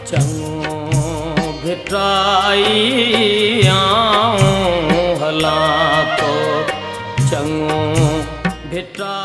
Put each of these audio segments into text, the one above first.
चङो भिटाई आऊं हलां तो चङो भिटाई।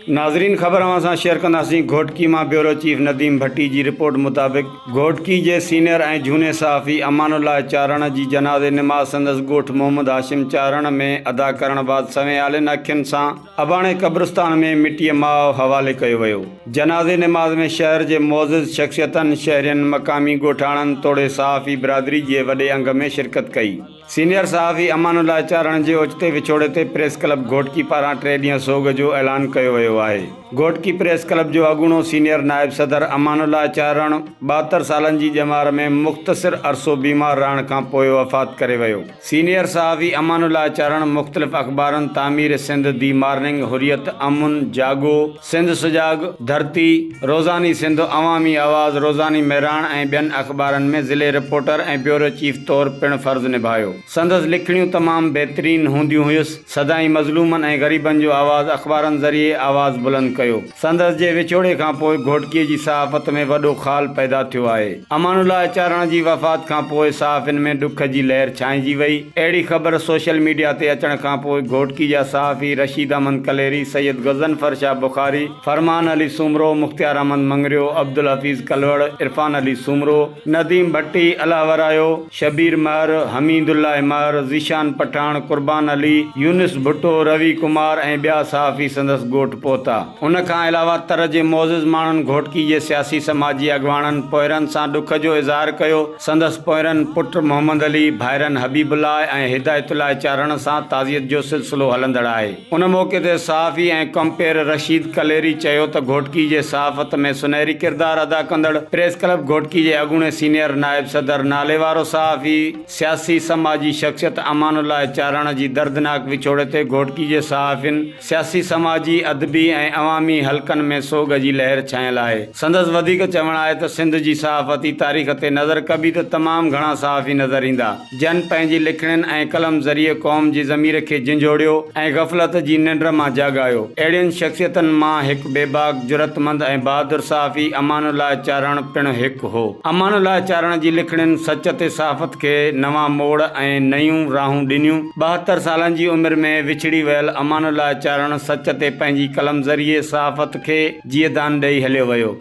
नाज़रीन, ख़बर सां शेयर कंदासीं। घोटकी मां ब्यूरो चीफ नदीम भट्टी जी रिपोर्ट मुताबिक़ घोटकी जे सीनियर ऐं झूने सहाफ़ी अमानुल्लाह चारण जी जनाज़े निमाज़ संदसि ॻोठ मोहम्मद हाशिम चारण में अदा करण बाद सवें आलिन अखियुनि सां अबाणे क़ब्रिस्तान में मिटीअ माउ हवाले कयो वियो। जनाज़े निमाज़ में शहर जे मोअज़्ज़िज़ शख़्सियतनि, शहरियनि, मक़ामी ॻोठाणनि तोड़े सहाफ़ी बिरादरी जे वॾे अंग में शिरकत कई। सीनियर सहाफ़ी अमानुल्लाह चारण जे ओचिते विछोड़े ते प्रेस क्लब घोटकी पारां 3 ॾींहं सोग जो ऐलान कयो वियो आहे। घोटकी प्रेस क्लब जो अॻूणो सीनियर नायब सदर अमानुल्लाह चारण 72 सालनि जी ॼमार में मुख़्तसिर अरसो बीमार रहण खां पोइ वफ़ात करे वियो। सीनियर सहाफ़ी अमानुल्लाह चारण मुख़्तलिफ़ अख़बारनि तामीर सिंध, दी मॉर्निंग, हुरियत, अमुन, जागो, सिंध सुजाग, धरती, रोज़ानी सिंध, अवामी आवाज़, रोज़ानी मेहरान ऐं ॿियनि अख़बारनि में ज़िले रिपोर्टर ऐं ब्यूरो चीफ तौरु पिणु फ़र्ज़ु निभायो। संदसि लिखणियूं तमामु बहितरीन हूंदियूं हुयुसि। सदाई मज़लूमनि ऐं ग़रीबनि जो आवाज़ अख़बारनि ज़रिए आवाज़ बुलंद कयो। संदसि जे विछोड़े खां पोइ घोटकीअ जी सहाफ़त में वॾो ख़ाल पैदा थियो आहे। अमानुल्लाह चारण जी वफ़ात खां पोइ सहाफ़ियुनि में ॾुख जी लहर छांइजी वई। अहिड़ी ख़बर सोशल मीडिया ते अचण खां पोइ घोटकी जा सहाफ़ी रशीद अहमद कलेरी, सैयद गज़नफर शाह बुखारी, फरमान अली सूमरो, मुख़्तियार अहमद मंगरियो, अब्दुल हफ़ीज़ कलवड़, इरफान अली सूमरो, नदीम भट्टी, अलाह वरायो, शबीर महर, हमीदुल्लाह महर, ज़ीशान पठान, कुर्बान अली, यूनिस भुट्टो, रवि कुमार ऐं ॿिया सहाफ़ी संदसि ॻोठ पहुता। उन खां अलावा तर जे मोअज़्ज़िज़ माण्हुनि घोटकी जे सियासी समाजी अॻवाननि पोइरनि सां ॾुख जो इज़हार कयो। संदसि पोइरनि पुट मोहम्मद अली, भाइरनि हबीबुल्लाह ऐं हिदायतुल्लाह चारण सां ताज़ियत जो सिलसिलो हलंदड़ आहे। उन मौक़े ते सहाफ़ी ऐं कंपेयर रशीद कलेरी चयो त घोटकी जे सहाफ़त में सुनहरी किरदारु अदा कंदड़ प्रेस क्लब घोटकी जे अॻूणे सीनियर नायब सदर, नाले वारो सहाफ़ी, सियासी समाजी शख़्सियत अमानुल्लाह चारण जी दर्दनाक विछोड़े ते घोटकी जे सहाफ़ियुनि, सियासी समाजी, अदबी ऐं अवामी हलकनि में सोग जी लहर छायल आहे। संदसि वधीक चवणु आहे त सिंध जी सहाफ़ती तारीख़ ते नज़र कबी त तमामु घणा सहाफ़ी नज़र ईंदा जन पंहिंजी लिखणियुनि ऐं कलम ज़रिए क़ौम जी ज़मीर खे झिंझोड़ियो ऐं ग़फ़लत जी निंड मां जाॻायो। अहिड़ियुनि शख़्सियतनि मां हिकु बेबाक, जुरतमंद ऐं बहादुर सहाफ़ी अमानुल्लाह चारण पिणु हिकु हो। अमानुल्लाह चारण जी लिखणियुनि सच ते सहाफ़त खे नवां मोड़ ऐं नयूं राहूं ॾिनियूं। 72 सालनि जी उमिरि में विछड़ी वियल अमानुल्लाह चारण सच ते पंहिंजी कलम ज़रिए सहाफ़त खे जीअदान ॾेई हलियो वियो।